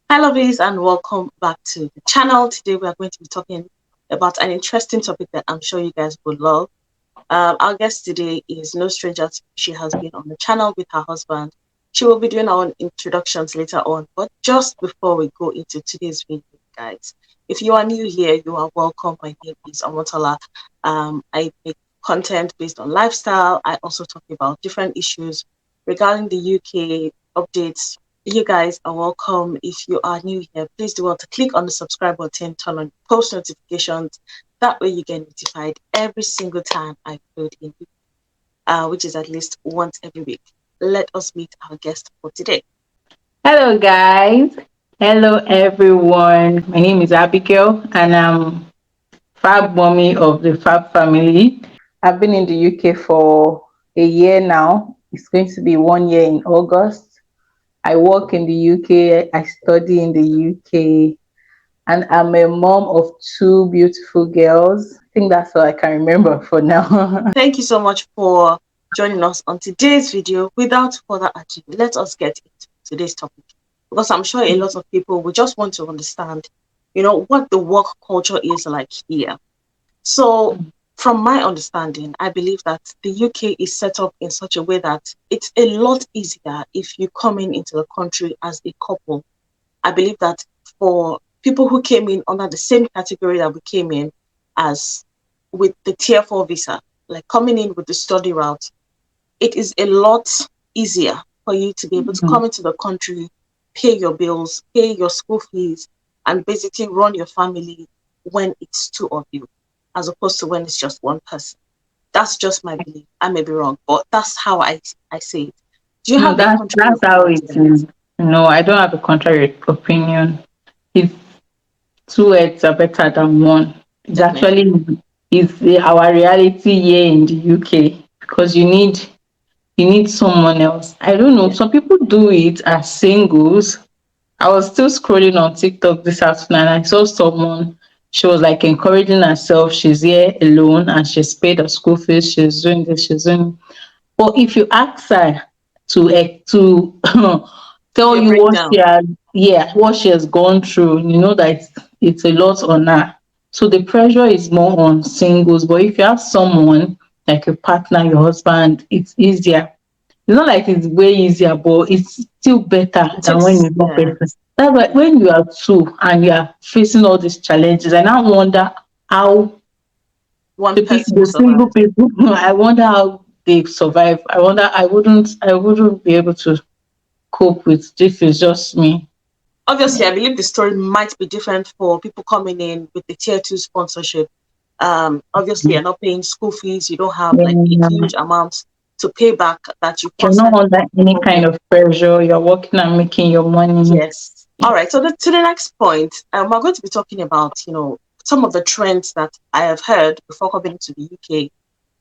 Hello, Viz, and welcome back to the channel. Today, we are going to be talking about an interesting topic that I'm sure you guys would love. Our guest today is no stranger to me. She has been on the channel with her husband. She will be doing our own introductions later on. But just before we go into today's video, guys, if you are new here, you are welcome. My name is Omotola. I make content based on lifestyle. I also talk about different issues regarding the UK updates. You guys are welcome. If you are new here, please do well to click on the subscribe button, turn on post notifications. That way you get notified every single time I upload in, which is at least once every week. Let us meet our guest for today. Hello, guys. Hello, everyone. My name is Abigail, and I'm Fab Mommy of the Fab family. I've been in the UK for a year now. It's going to be 1 year in August. I work in the UK, I study in the UK, and I'm a mom of two beautiful girls. I think that's all I can remember for now. Thank you so much for joining us on today's video. Without further ado, let us get into today's topic, because I'm sure a lot of people will just want to understand, what the work culture is like here. So, from my understanding, I believe that the UK is set up in such a way that it's a lot easier if you come into the country as a couple. I believe that for people who came in under the same category that we came in as with the tier 4 visa, like coming in with the study route, it is a lot easier for you to be able to come into the country, pay your bills, pay your school fees, and basically run your family when it's two of you, as opposed to when it's just one person. That's just my belief. I may be wrong, but that's how I say it. Do you No, have a that's contrary how opinion it to that? is. No, I don't have a contrary opinion. It's two heads are better than one. It's Definitely. actually our reality here in the UK because you need someone else. I don't know. Yeah. Some people do it as singles. I was still scrolling on TikTok this afternoon and I saw someone. She was like encouraging herself. She's here alone and she's paid her school fees. She's doing this. She's doing. But if you ask her to Give tell you a you what breakdown. what she has gone through, you know that it's a lot on her. So the pressure is more on singles. But if you have someone like a partner, your husband, it's easier. It's not like it's way easier, but it's still better It than when takes, you're one yeah, person. That's why when you are two and you are facing all these challenges, I now wonder how one person the single survives. people, I wonder how they survive. I wouldn't be able to cope with this. Is just me. Obviously, I believe the story might be different for people coming in with the tier 2 sponsorship. Obviously, you're not paying school fees. You don't have like a Yeah. huge amount to pay back that you You're not constantly under have to any kind cover. of pressure. You're working and making your money. Yes. All right. So to the next point, we're going to be talking about, some of the trends that I have heard before coming to the UK.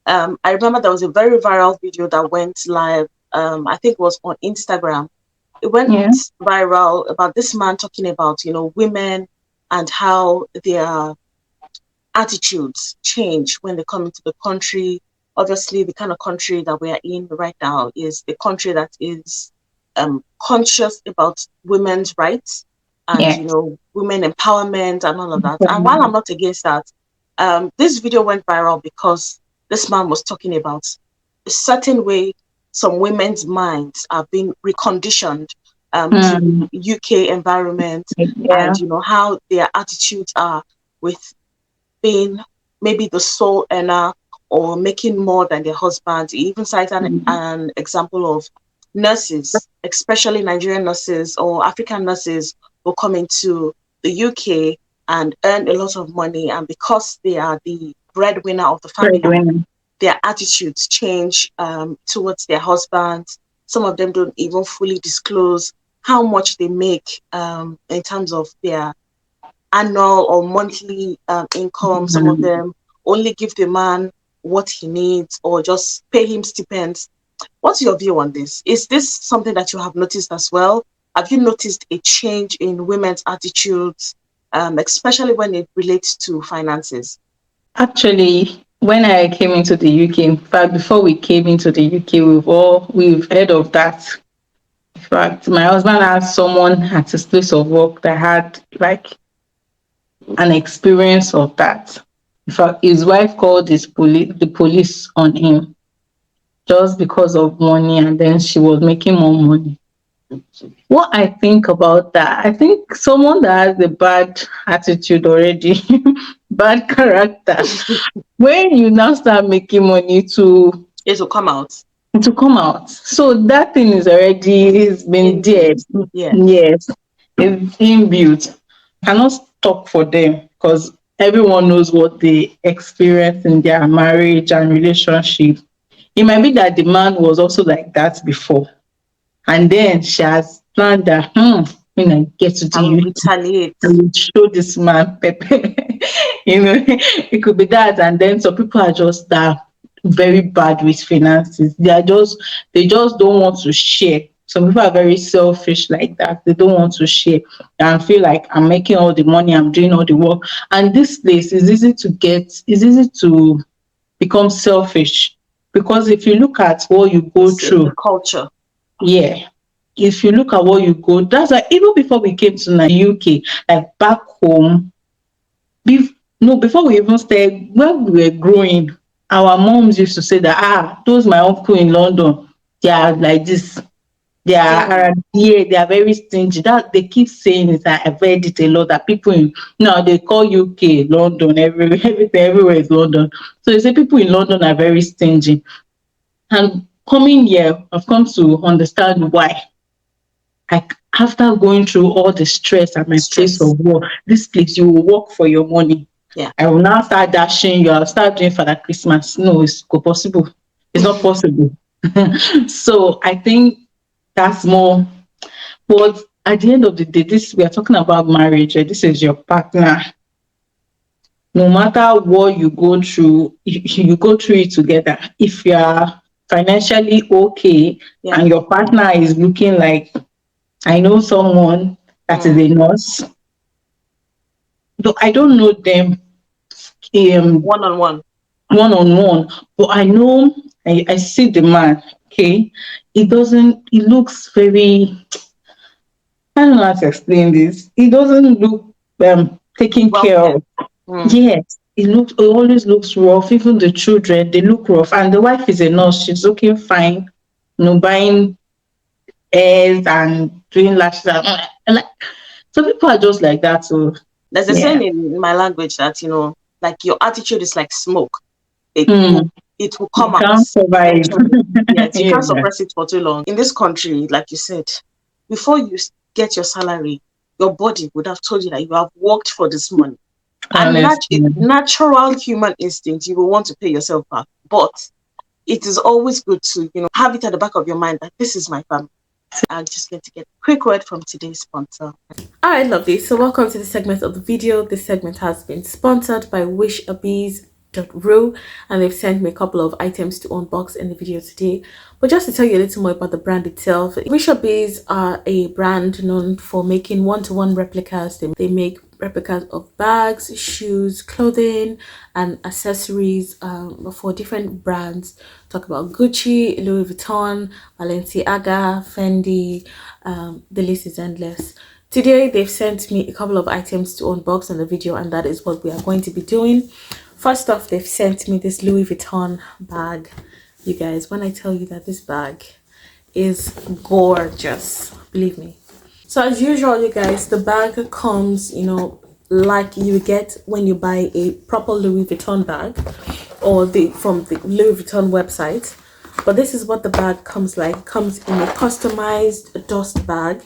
I remember there was a very viral video that went live. I think it was on Instagram. It went Yeah. viral about this man talking about, women and how their attitudes change when they come into the country. Obviously, the kind of country that we are in right now is a country that is conscious about women's rights and, Yeah. women empowerment and all of that. And while I'm not against that, this video went viral because this man was talking about a certain way some women's minds are being reconditioned to Mm, UK environment, and yeah. how their attitudes are with being maybe the sole earner or making more than their husband. He even cited Mm, an example of nurses, especially Nigerian nurses or African nurses, who come into the UK and earn a lot of money. And because they are the breadwinner of the family, breadwinner. their attitudes change towards their husbands. Some of them don't even fully disclose how much they make in terms of their annual or monthly income. Some of Mm. them only give the man what he needs or just pay him stipends. What's your view on this? Is this something that you have noticed as well? Have you noticed a change in women's attitudes, especially when it relates to finances? Actually, when I came into the UK, in fact, before we came into the UK, we've heard of that In fact, my husband has someone at his place of work that had like an experience of that. In fact, his wife called the police on him just because of money, and then she was making more money. What I think about that, I think someone that has a bad attitude already, bad character, when you now start making money It will come out to come out, so that thing is already, it's been there. inbuilt. Yeah. Yes, it's inbuilt. Cannot talk for them because everyone knows what they experience in their marriage and relationship. It might be that the man was also like that before, and then she has planned that, when I get to the I will UK, I retaliate. will show this man Pepe. It could be that. And then some people are just that very bad with finances. They just don't want to share. Some people are very selfish like that. They don't want to share and feel like I'm making all the money, I'm doing all the work. And this place is easy to get, it's easy to become selfish, because if you look at what you go It's through, the culture. yeah, if you look at what you go, that's like even before we came to the UK, like back home, no, before we even started, when we were growing, our moms used to say that, those my uncle in London, they are like this. They Stingy. are, yeah, they are very stingy. That they keep saying it. I've heard it a lot that people in now they call UK London, everything everywhere is London. So they say people in London are very stingy. And coming here, I've come to understand why. Like after going through all the stress at The my place stress. of work, this place you will work for your money. Yeah. I will now start dashing you. I'll start doing Father Christmas. No, it's not possible. It's not possible. So I think that's more. But at the end of the day, this we are talking about marriage. This is your partner. No matter what you go through, you go through it together. If you are financially okay Yeah. and your partner is looking like, I know someone that is Mm. a nurse, though I don't know them um, One on one. one on one, but I know, I see the man, okay? It doesn't, it looks very, I don't know how to explain this. It doesn't look taken Well care paired. of. Mm. Yes, it always looks rough. Even the children, they look rough. And the wife is a nurse. She's looking fine, buying hairs and doing lashes. And like, so people are just like that. So, There's a yeah. saying in my language that, like your attitude is like smoke. It Hmm. will it will You come out can't survive. eventually. Yes, you Yeah, can't suppress it for too long. In this country, like you said, before you get your salary, your body would have told you that you have worked for this money. And honestly. natural human instinct, you will want to pay yourself back. But it is always good to, have it at the back of your mind that this is my family. I'm just going to get a quick word from today's sponsor. Alright, lovely. So welcome to the segment of the video. This segment has been sponsored by wishabees.ru, and they've sent me a couple of items to unbox in the video today. But just to tell you a little more about the brand itself, Wishabees are a brand known for making one-to-one replicas. They make replicas of bags, shoes, clothing, and accessories for different brands. Talk about Gucci, Louis Vuitton, Balenciaga, Fendi. The list is endless. Today they've sent me a couple of items to unbox in the video, and that is what we are going to be doing. First off, they've sent me this Louis Vuitton bag. You guys, when I tell you that this bag is gorgeous, believe me. So as usual, you guys, the bag comes, like you get when you buy a proper Louis Vuitton bag or from the Louis Vuitton website. But this is what the bag comes like. It comes in a customized dust bag.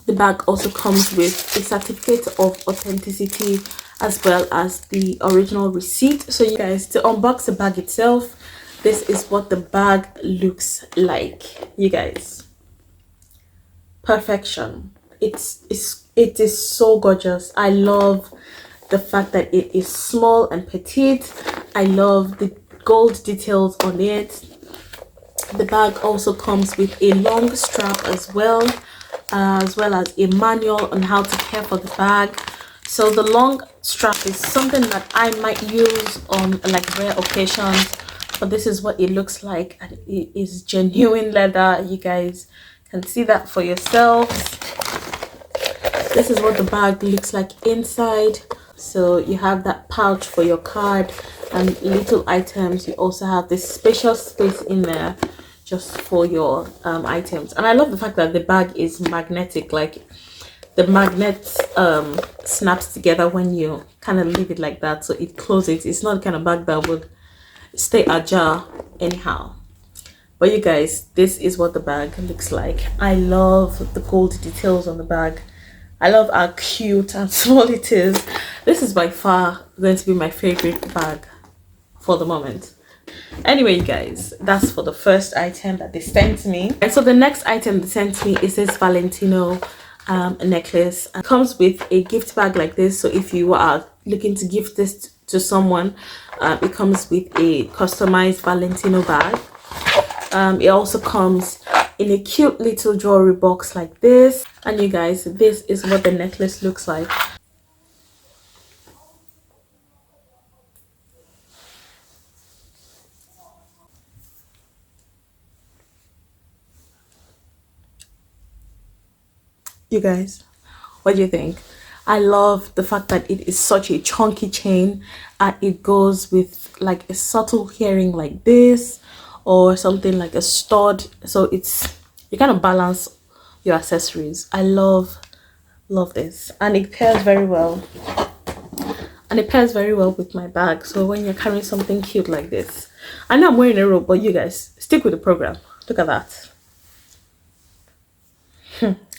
The bag also comes with a certificate of authenticity as well as the original receipt. So you guys, to unbox the bag itself, this is what the bag looks like. You guys, perfection. It is so gorgeous. I love the fact that it is small and petite. I love the gold details on it. The bag also comes with a long strap as well as a manual on how to care for the bag. So the long strap is something that I might use on like rare occasions, but this is what it looks like, and it is genuine leather. You guys can see that for yourselves. This is what the bag looks like inside. So you have that pouch for your card and little items. You also have this spacious space in there just for your items. And I love the fact that the bag is magnetic. Like the magnet snaps together when you kind of leave it like that, so it closes. It's not the kind of bag that would stay ajar anyhow. But you guys, this is what the bag looks like. I love the gold details on the bag. I love how cute and small it is. This is by far going to be my favorite bag for the moment. Anyway, you guys, that's for the first item that they sent me. And so the next item they sent me is this Valentino necklace. It comes with a gift bag like this. So if you are looking to gift this to someone, it comes with a customized Valentino bag. It also comes in a cute little jewelry box like this. And you guys, this is what the necklace looks like. You guys, what do you think? I love the fact that it is such a chunky chain and it goes with like a subtle earring like this or something like a stud. So it's, you kind of balance your accessories. I love this, and it pairs very well. And it pairs very well with my bag. So when you're carrying something cute like this, I know I'm wearing a robe, but you guys stick with the program. Look at that.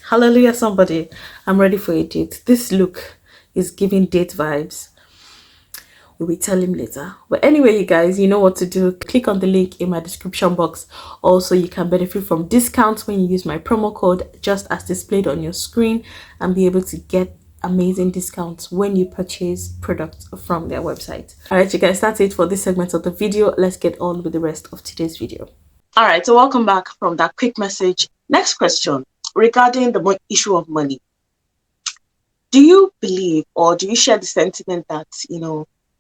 Hallelujah, somebody. I'm ready for a date. This look is giving date vibes. We will tell him later. But anyway, you guys, you know what to do. Click on the link in my description box. Also, you can benefit from discounts when you use my promo code just as displayed on your screen and be able to get amazing discounts when you purchase products from their website. All right, you guys, that's it for this segment of the video. Let's get on with the rest of today's video. All right, so welcome back from that quick message. Next question regarding the issue of money. Do you believe or do you share the sentiment that,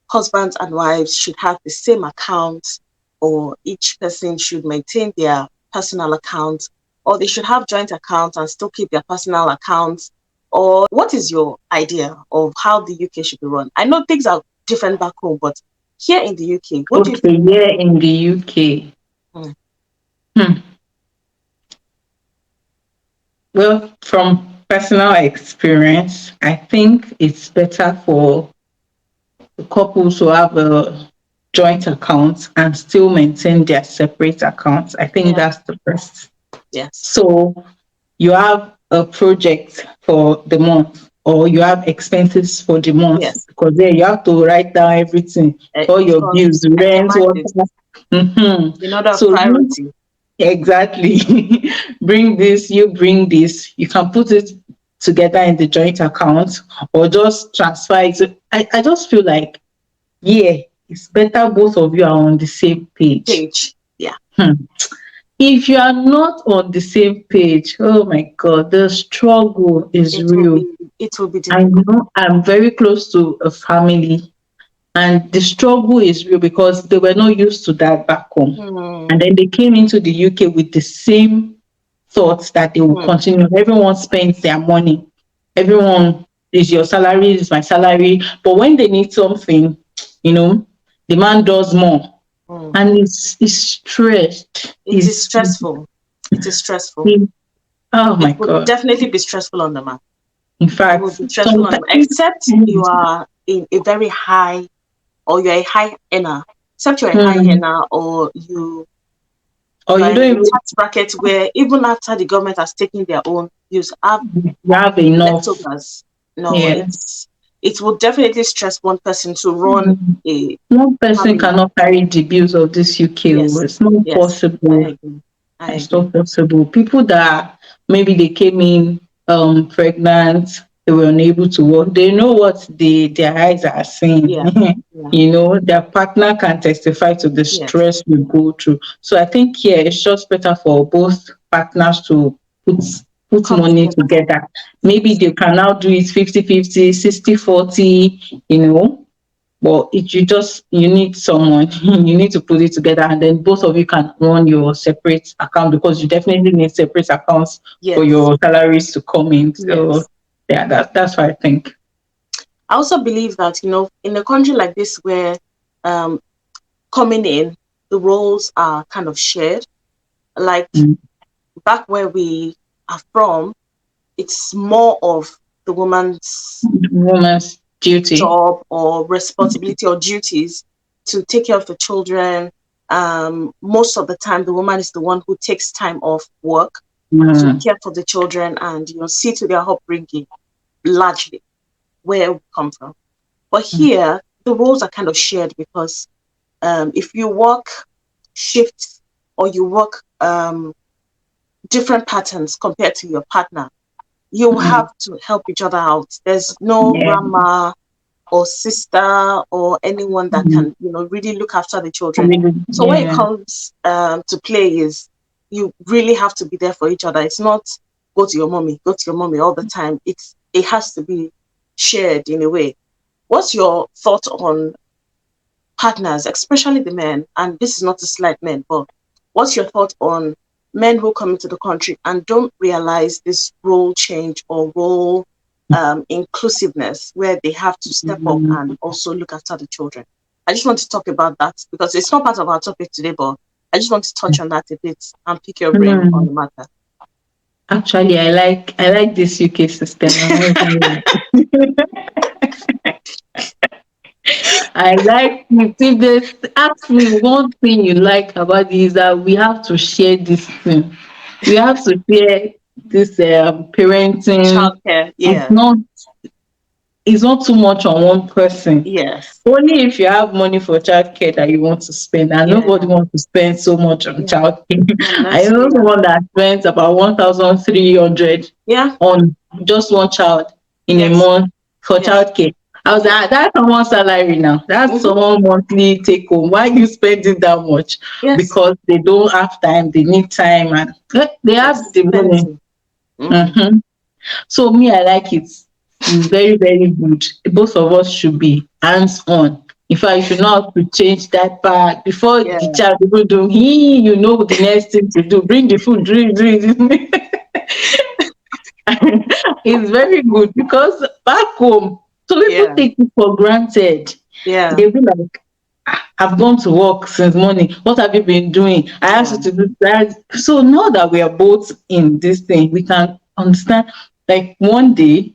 husbands and wives should have the same accounts, or each person should maintain their personal accounts, or they should have joint accounts and still keep their personal accounts? Or what is your idea of how the UK should be run? I know things are different back home, but here in the UK, what do you think? Here in the UK. Well, from personal experience, I think it's better for couples to have a joint account and still maintain their separate accounts. I think that's the best. Yes. So you have a project for the month, or you have expenses for the month. Yes. Because there you have to write down everything, all your bills, rent, water. In order of priority. Exactly. Bring this, you bring this. You can put it together in the joint account or just transfer it. I just feel like, it's better both of you are on the same page. Yeah. If you are not on the same page, oh my God, the struggle is real. It will be difficult. I know I'm very close to a family, and the struggle is real because they were not used to that back home. And then they came into the UK with the same thoughts that they will continue. Everyone spends their money. Everyone is your salary, is my salary. But when they need something, the man does more. And it's stressed. It is stressful. It is stressful. Oh my God. It would definitely be stressful on the man. In fact, it would be stressful on the man. Except you are in a very high, or you're a high earner. Except you're a high earner, or you don't even tax bracket where even after the government has taken their own, you have enough leftovers. No, it will definitely stress one person to run a one person family. Cannot carry the bills of this UK. It's not possible. It's not possible. People that maybe they came in pregnant, they were unable to work, they know what their eyes are seeing. Their partner can testify to the stress we go through. So I think it's just better for both partners to put money together. Maybe they can now do it 50-50, 60-40, But it you need someone, you need to put it together, and then both of you can run your separate account, because you definitely need separate accounts for Yes. your salaries to come in. So Yes. yeah, that's what I think. I also believe that, in a country like this where um, coming in, the roles are kind of shared. Like Mm. back where we are from, it's more of the woman's Woman's duty. job or responsibility or duties to take care of the children. Most of the time, the woman is the one who takes time off work to Mm. care for the children and see to their upbringing, largely where we come from. But here, the roles are kind of shared because if you work shifts or you work different patterns compared to your partner, you Mm. have to help each other out. There's no Yeah. grandma or sister or anyone that Mm. can, really look after the children. Really, So when it yeah. comes to play is you really have to be there for each other. It's not go to your mommy all the time. It has to be shared in a way. What's your thought on partners, especially the men? And this is not to slight men, but what's your thought on men who come into the country and don't realize this role change or role inclusiveness where they have to step up Mm. and also look after the children? I just want to talk about that because it's not part of our topic today, but I just want to touch on that a bit and pick your brain on Mm. the matter. Actually, I like this UK system. I'm not even I like it. If they ask me one thing you like about this, is that we have to share this thing. We have to share this parenting. Childcare, It's yeah, not it's not too much on one person. yes, Only if you have money for childcare that you want to spend, and nobody yeah, wants to spend so much on yeah, childcare. and I know nursery, someone that spends about 1,300 yeah, on just one child in a yes, month for yes, childcare. I was like, yes, "Ah, that's someone's salary now. That's mm-hmm, someone monthly take home. Why you spending that much?" yes, Because they don't have time, they need time, and they it's have the money. expensive. Mm, Hmm. So me, I like it. It's very, very good. Both of us should be hands on. In fact, you should know how to change that part before yeah, the child even do he, you know the next thing to do. Bring the food, drink. It's very good because back home, so people yeah, take it for granted. yeah, They'll be like, I've gone to work since morning. What have you been doing? I asked yeah, you to do that. So now that we are both in this thing, we can understand. Like one day,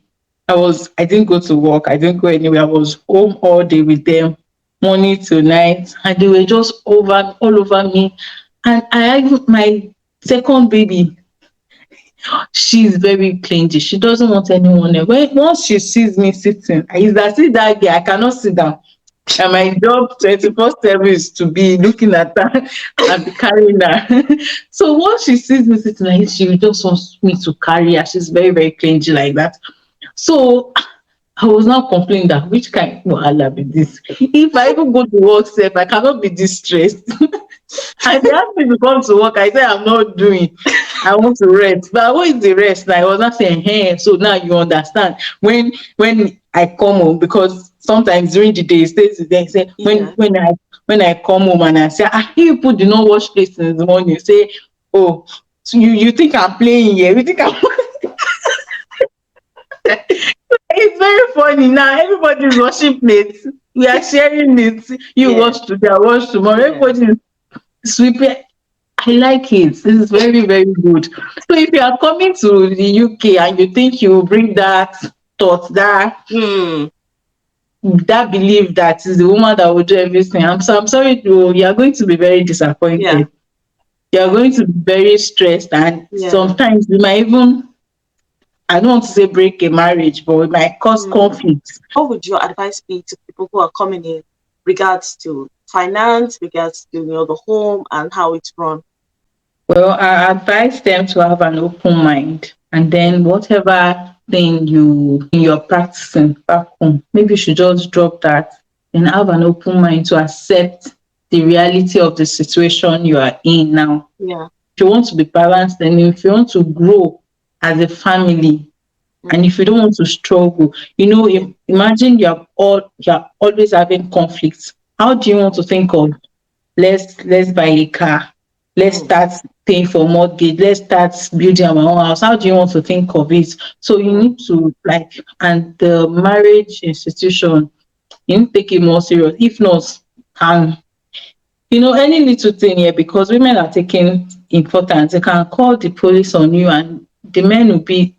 I didn't go to work. I didn't go anywhere. I was home all day with them, morning to night, and they were just all over me. And my second baby, she's very clingy. She doesn't want anyone else. Once she sees me sitting, is that see that girl, I cannot sit down. And my job 24/7 is to be looking at her and be carrying her. So once she sees me sitting like this, she just wants me to carry her. She's very, very clingy like that. So I was now complaining that which kind of wahala be this? If I even go to work sef, I cannot be this stressed. And they asked me to come to work. I said I'm not doing. I want to rest. But what is the rest? And I was not saying, hey, so now you understand. When I come home, because sometimes during the day, it stays with them, say, yeah, when I come home and I say, you people do not wash plates in the morning, you say, oh, so you think I'm playing here? You think I'm It's very funny now. Everybody is washing plates. We are sharing it. You yeah, wash today, I wash tomorrow. yeah. Everybody is sweeping. I like it. This is very, very good. So if you are coming to the UK and you think you will bring that thought, Hmm. that belief that is the woman that will do everything, I'm sorry to you are going to be very Yeah, disappointed. You are yeah, going to be very stressed, and yeah. sometimes you might even, I don't want to say break a marriage, but it might cause Hmm. conflict. What would your advice be to people who are coming in regards to finance, regards to the home and how it's run? Well, I advise them to have an open mind, and then whatever thing you're practicing back home, maybe you should just drop that and have an open mind to accept the reality of the situation you are in now. Yeah, If you want to be balanced and if you want to grow as a family, And mm, if you don't want to struggle, yeah, imagine you're always having conflicts. How do you want to think of, let's buy a car, let's mm, start paying for mortgage, let's start building our own house? How do you want to think of it? So you mm, need to, like, and the marriage institution, you need to take it more serious. If not, can any little thing here, because women are taking importance, they can call the police on you, and the men will be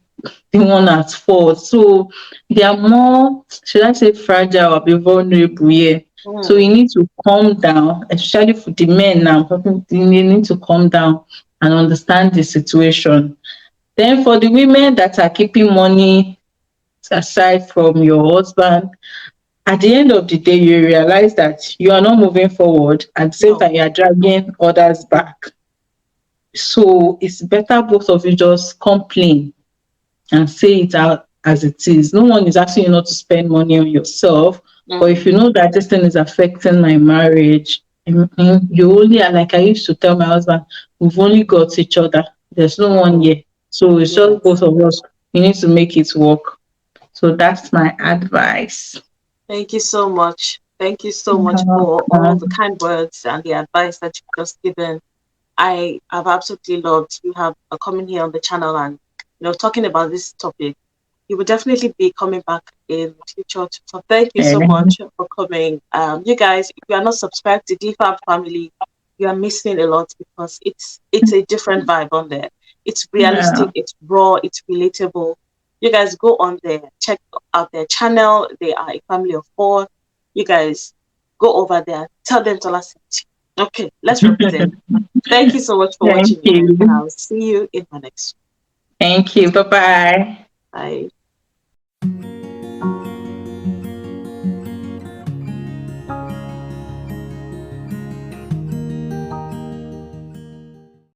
the one at fault. So they are more, should I say, fragile or be vulnerable here. So mm, you need to calm down, especially for the men now. You need to calm down and understand the situation. Then for the women that are keeping money aside from your husband, at the end of the day, you realize that you are not moving forward. At the same no, time, you are dragging others back. So it's better both of you just complain and say it out as it is. No one is asking you not to spend money on yourself. But if mm, you know that this thing is affecting my marriage, you only are, like I used to tell my husband, we've only got each other. There's no one mm, here. So it's just yes. both of us. We need to make it work. So that's my advice. Thank you so much. Thank you so much for all the Mhm. kind words and the advice that you've just given. I have absolutely loved you have coming here on the channel and talking about this topic. You will definitely be coming back in the future. So thank you so Yeah. much for coming. You guys, if you are not subscribed to Dfab Family, you are missing a lot because it's a different vibe on there. It's Yeah. realistic, it's raw, it's relatable. You guys go on there, check out their channel. They are a family of four. You guys go over there, tell them Tola sent you. Okay, let's represent. Thank you so much for Thank watching, guys, and you. I'll see you in my next Thank you. Bye bye. one. Bye.